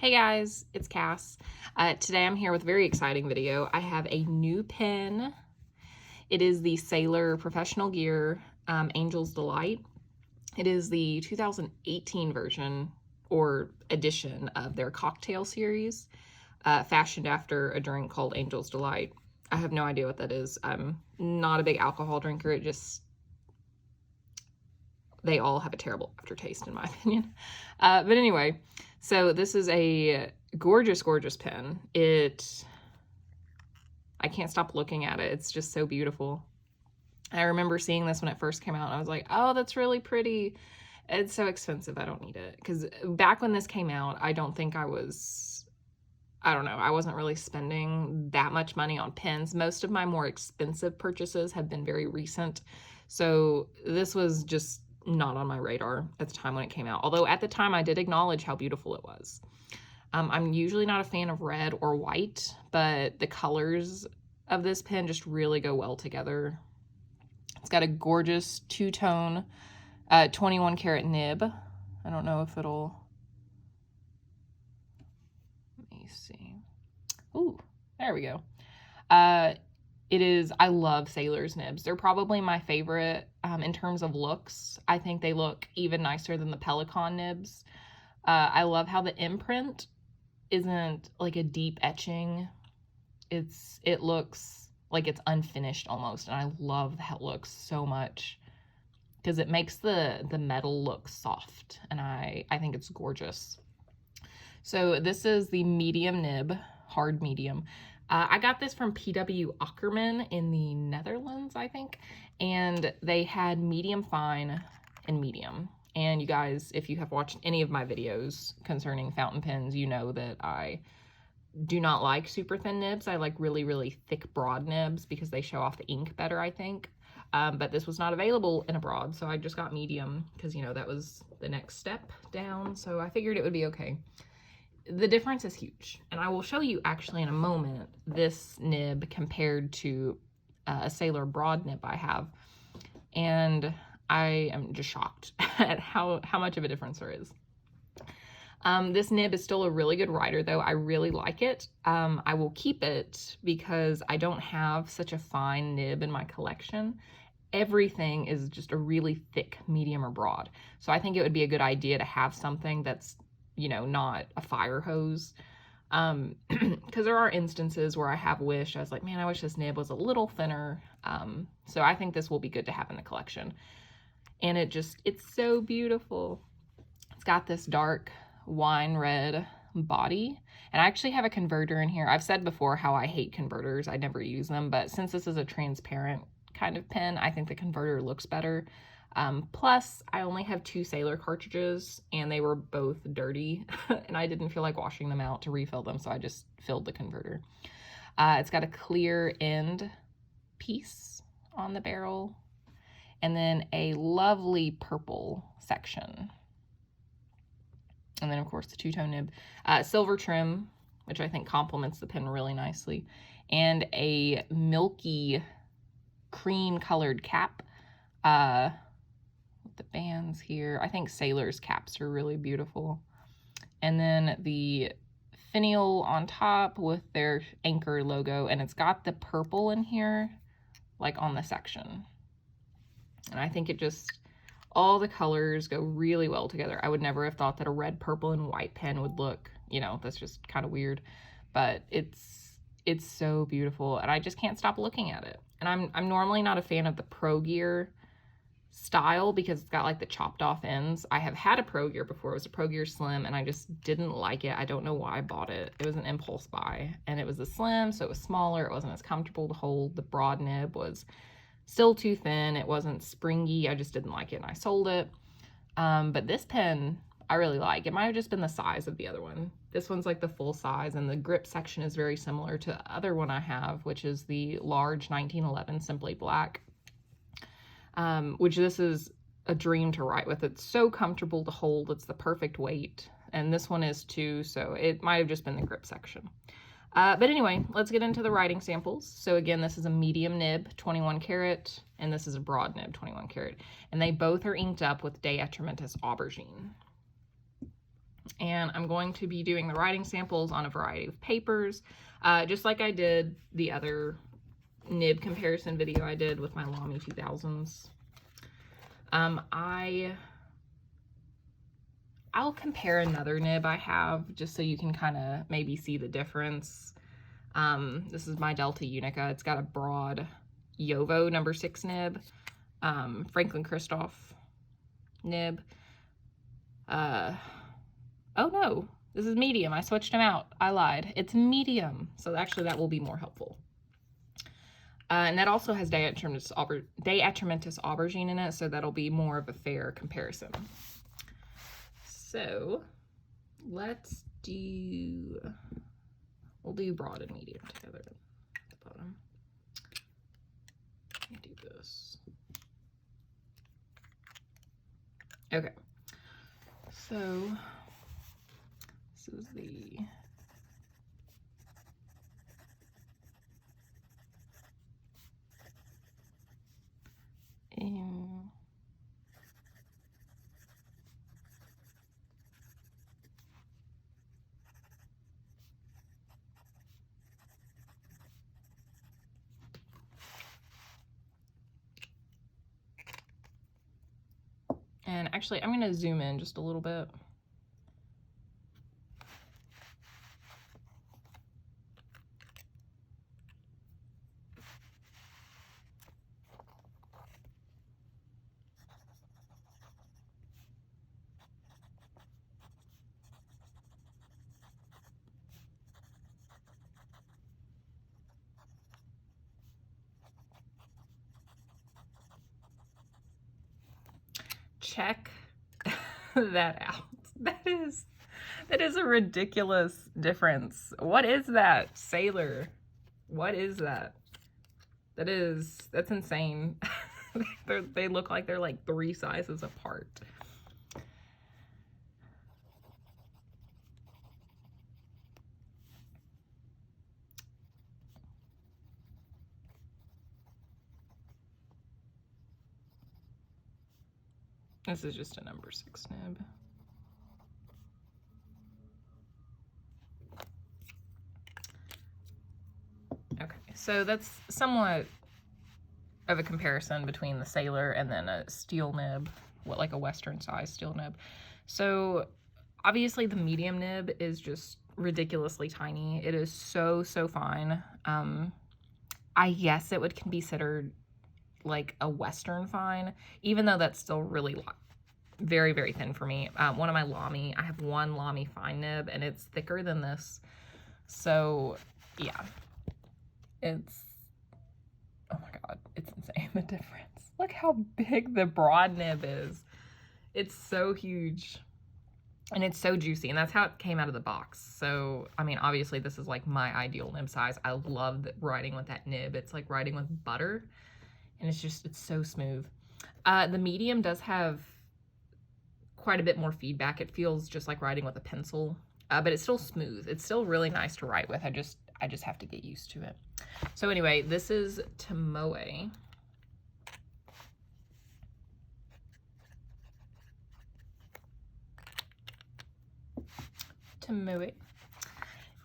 Hey guys, it's Cass. Today I'm here with a very exciting video. I have a new pen. It is the Sailor Professional Gear Angel's Delight. It is the 2018 version or edition of their cocktail series, fashioned after a drink called Angel's Delight. I have no idea what that is. I'm not a big alcohol drinker. They all have a terrible aftertaste in my opinion. But anyway, so this is a gorgeous, gorgeous pen. I can't stop looking at it. It's just so beautiful. I remember seeing this when it first came out and I was like, oh, that's really pretty. It's so expensive. I don't need it. Because back when this came out, I don't know, I wasn't really spending that much money on pens. Most of my more expensive purchases have been very recent. So this was just not on my radar at the time when it came out. Although at the time I did acknowledge how beautiful it was. I'm usually not a fan of red or white, but the colors of this pen just really go well together. It's got a gorgeous two-tone 21 karat nib. I don't know if it'll... Let me see. Ooh, there we go. I love Sailor's nibs. They're probably my favorite in terms of looks. I think they look even nicer than the Pelican nibs. I love how the imprint isn't like a deep etching. It looks like it's unfinished almost, and I love how it looks so much because it makes the metal look soft, and I think it's gorgeous. So this is the medium nib, hard medium. I got this from PW Ackerman in the Netherlands, I think, and they had medium fine and medium. And you guys, if you have watched any of my videos concerning fountain pens, you know that I do not like super thin nibs. I like really, really thick, broad nibs because they show off the ink better, I think. But this was not available in a broad, so I just got medium because, you know, that was the next step down. So I figured it would be okay. The difference is huge, and I will show you actually in a moment this nib compared to a Sailor broad nib I have, and I am just shocked at how much of a difference there is. This nib is still a really good writer though. I really like it. I will keep it because I don't have such a fine nib in my collection. Everything is just a really thick medium or broad, so I think it would be a good idea to have something that's, you know, not a fire hose. Because there are instances where I have wished, I was like, man, I wish this nib was a little thinner. So I think this will be good to have in the collection. And it's so beautiful. It's got this dark wine red body. And I actually have a converter in here. I've said before how I hate converters. I never use them, but since this is a transparent kind of pen, I think the converter looks better. Plus, I only have 2 Sailor cartridges, and they were both dirty, and I didn't feel like washing them out to refill them, so I just filled the converter. It's got a clear end piece on the barrel, and then a lovely purple section. And then, of course, the two-tone nib. Silver trim, which I think complements the pen really nicely, and a milky cream-colored cap. The bands here. I think Sailor's caps are really beautiful. And then the finial on top with their anchor logo, and it's got the purple in here, like on the section. And I think all the colors go really well together. I would never have thought that a red, purple, and white pen would look, you know, that's just kind of weird. But it's so beautiful, and I just can't stop looking at it. And I'm normally not a fan of the Pro Gear style because it's got like the chopped off ends. I have had a Pro Gear before. It was a Pro Gear Slim, and I just didn't like it. I don't know why I bought it. It was an impulse buy, and it was a Slim, so it was smaller. It wasn't as comfortable to hold. The broad nib was still too thin. It wasn't springy. I just didn't like it, and I sold it. But this pen I really like. It might have just been the size of the other one. This one's like the full size, and the grip section is very similar to the other one I have, which is the large 1911 Simply Black. Which this is a dream to write with. It's so comfortable to hold. It's the perfect weight. And this one is too, so it might have just been the grip section. But anyway, let's get into the writing samples. So again, this is a medium nib, 21 karat, and this is a broad nib, 21 karat. And they both are inked up with De Atramentis Aubergine. And I'm going to be doing the writing samples on a variety of papers, just like I did the other nib comparison video I did with my Lamy 2000s. I'll compare another nib I have just so you can kind of maybe see the difference. This is my Delta Unica. It's got a broad Yovo number 6 nib, Franklin Christoph nib. Oh no, this is medium. I switched them out. I lied. It's medium. So actually that will be more helpful. And that also has diatrematus aubergine in it, so that'll be more of a fair comparison. So let's do, we'll do broad and medium together at the bottom. Let me do this. Okay, so this is the and actually I'm going to zoom in just a little bit. Check that out. That is a ridiculous difference. What is that? Sailor. What is that? That's insane. They look like they're like 3 sizes apart. This is just a number 6 nib. Okay, so that's somewhat of a comparison between the Sailor and then a steel nib, like a Western size steel nib. So obviously the medium nib is just ridiculously tiny. It is so fine. I guess it would be considered like a Western fine, even though that's still really very thin for me. One of my Lamy, I have one Lamy fine nib and it's thicker than this. So yeah, it's, oh my god, it's insane, the difference. Look how big the broad nib is. It's so huge and it's so juicy, and that's how it came out of the box. So I mean, obviously this is like my ideal nib size. I love writing with that nib. It's like writing with butter, and it's so smooth. The medium does have quite a bit more feedback. It feels just like writing with a pencil, but it's still smooth. It's still really nice to write with. I just have to get used to it. So anyway, this is Tomoe.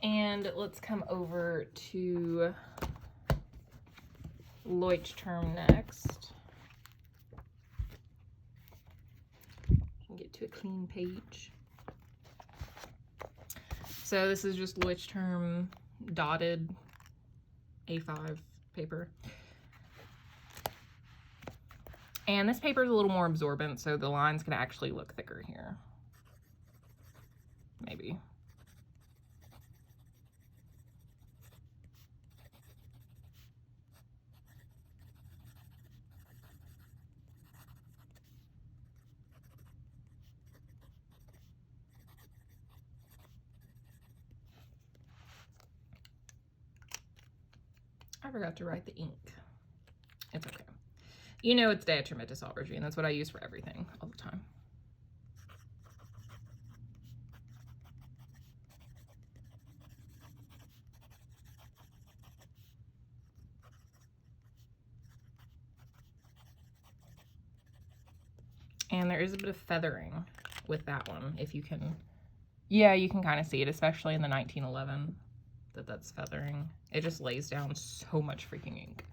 And let's come over to Leuchtturm next. Get to a clean page. So this is just Leuchtturm dotted A5 paper. And this paper is a little more absorbent, so the line's gonna actually look thicker here. Maybe. I forgot to write the ink. It's okay. You know it's diatrematus aubergine. That's what I use for everything all the time. And there is a bit of feathering with that one, if you can Yeah, you can kind of see it, especially in the 1911, that's feathering. It just lays down so much freaking ink.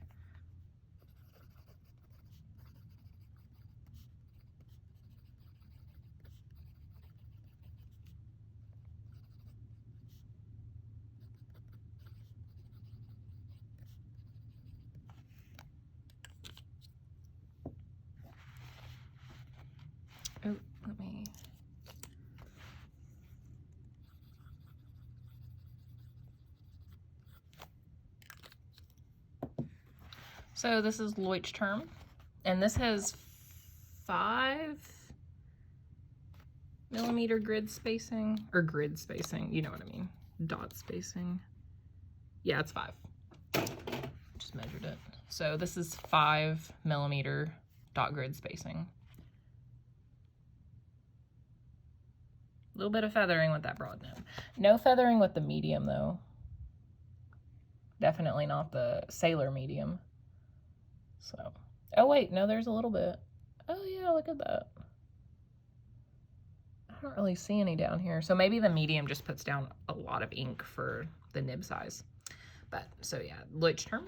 Oh, let me... So this is Leuchtturm, and this has 5mm grid spacing, or grid spacing, you know what I mean, dot spacing. Yeah, it's 5. Just measured it. So this is 5mm dot grid spacing. A little bit of feathering with that broad nib. No feathering with the medium though. Definitely not the sailor medium. So, oh wait, no, there's a little bit. Oh yeah, look at that. I don't really see any down here. So maybe the medium just puts down a lot of ink for the nib size. But, so yeah, Leuchtturm.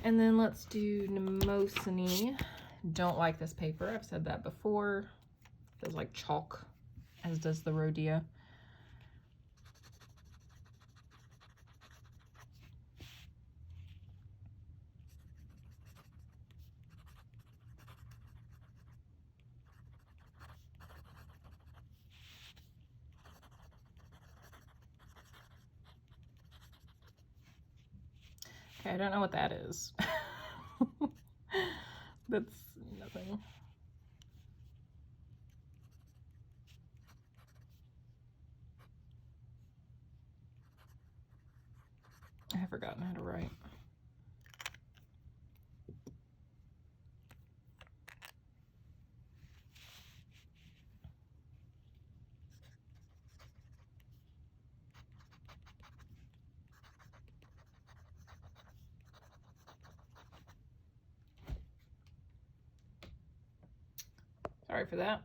And then let's do Mnemosyne. Don't like this paper. I've said that before. Feels like chalk, as does the Rhodia. Okay, I don't know what that is. That's nothing. I have forgotten how to write. Sorry for that.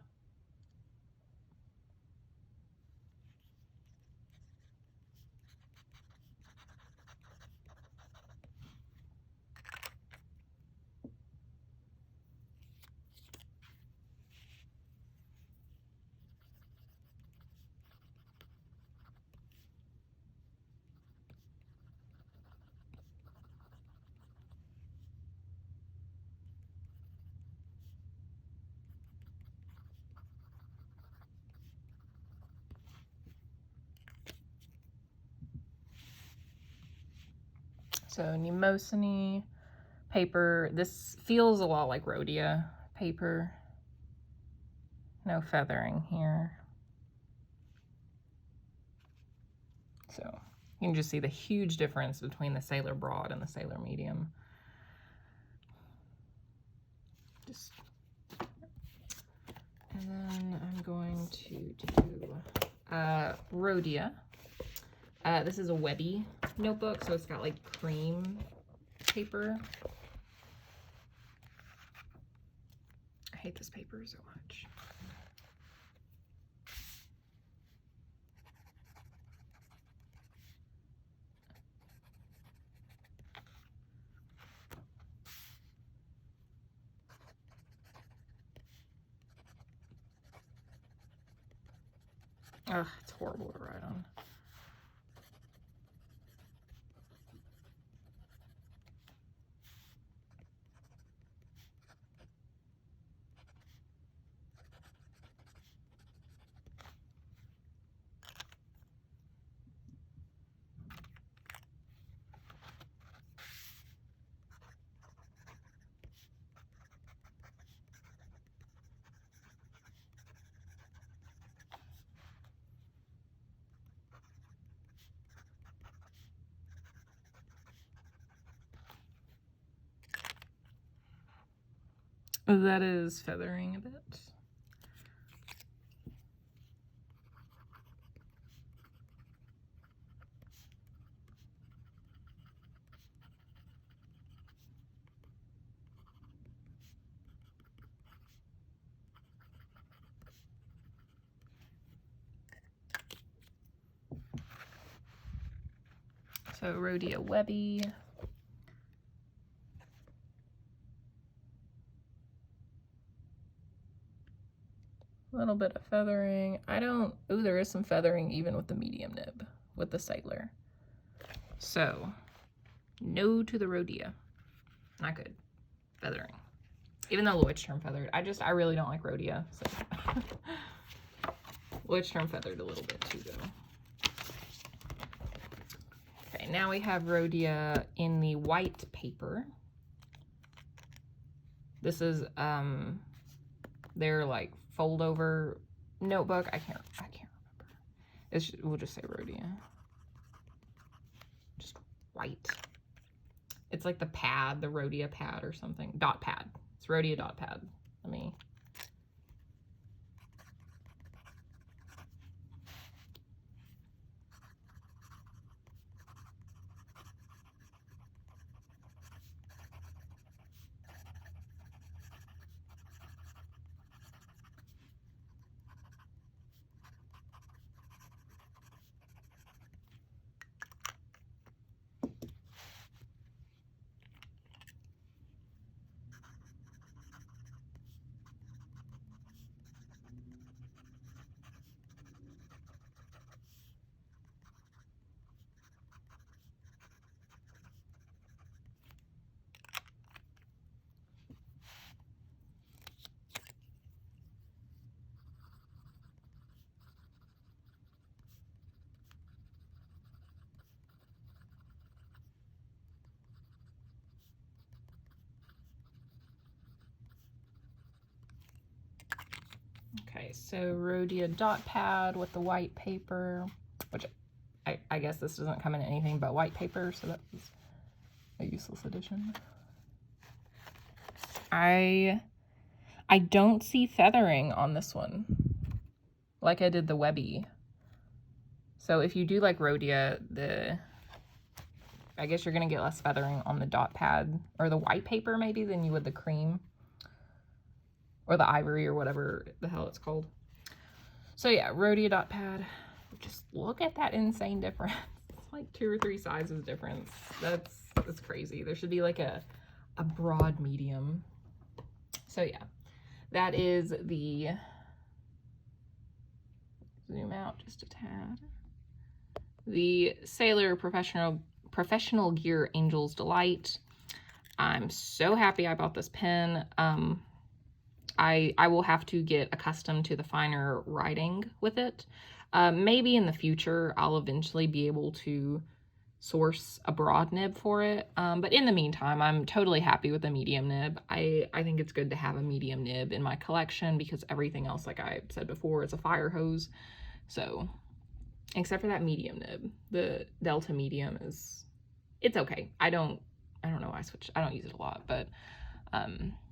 So Mnemosyne paper. This feels a lot like Rhodia paper. No feathering here. So you can just see the huge difference between the Sailor Broad and the Sailor Medium. And then I'm going to do Rhodia. This is a Webby notebook, so it's got like cream paper. I hate this paper so much. Ugh, it's horrible to write on. That is feathering a bit. So Rhodia Webby. A little bit of feathering. Ooh, there is some feathering even with the medium nib, with the Sailor. So, no to the Rhodia. Not good. Feathering. Even though Leuchtturm feathered. I really don't like Rhodia. So. Leuchtturm feathered a little bit too, though. Okay, now we have Rhodia in the white paper. This is, their, like, fold over notebook. I can't remember. We'll just say Rhodia. Just white. It's like the pad, the Rhodia pad or something. Dot pad. It's Rhodia dot pad. Let me. Okay, so Rhodia dot pad with the white paper, which I guess this doesn't come in anything but white paper, so that's a useless addition. I don't see feathering on this one, like I did the Webby. So if you do like Rhodia, I guess you're gonna get less feathering on the dot pad, or the white paper maybe, than you would the cream. Or the ivory, or whatever the hell it's called. So yeah, Rhodia dot pad. Just look at that insane difference. It's like 2 or 3 sizes difference. That's crazy. There should be like a broad medium. So yeah, that is the, zoom out just a tad, the Sailor Professional Gear Angel's Delight. I'm so happy I bought this pen. I will have to get accustomed to the finer writing with it. Maybe in the future I'll eventually be able to source a broad nib for it. But in the meantime, I'm totally happy with the medium nib. I think it's good to have a medium nib in my collection because everything else, like I said before, is a fire hose. So, except for that medium nib, the Delta medium it's okay. I don't know why I switched. I don't use it a lot, but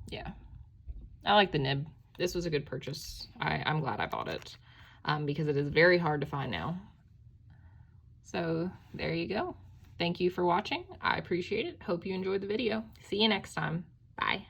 yeah. I like the nib. This was a good purchase. I'm glad I bought it because it is very hard to find now. So there you go. Thank you for watching. I appreciate it. Hope you enjoyed the video. See you next time. Bye.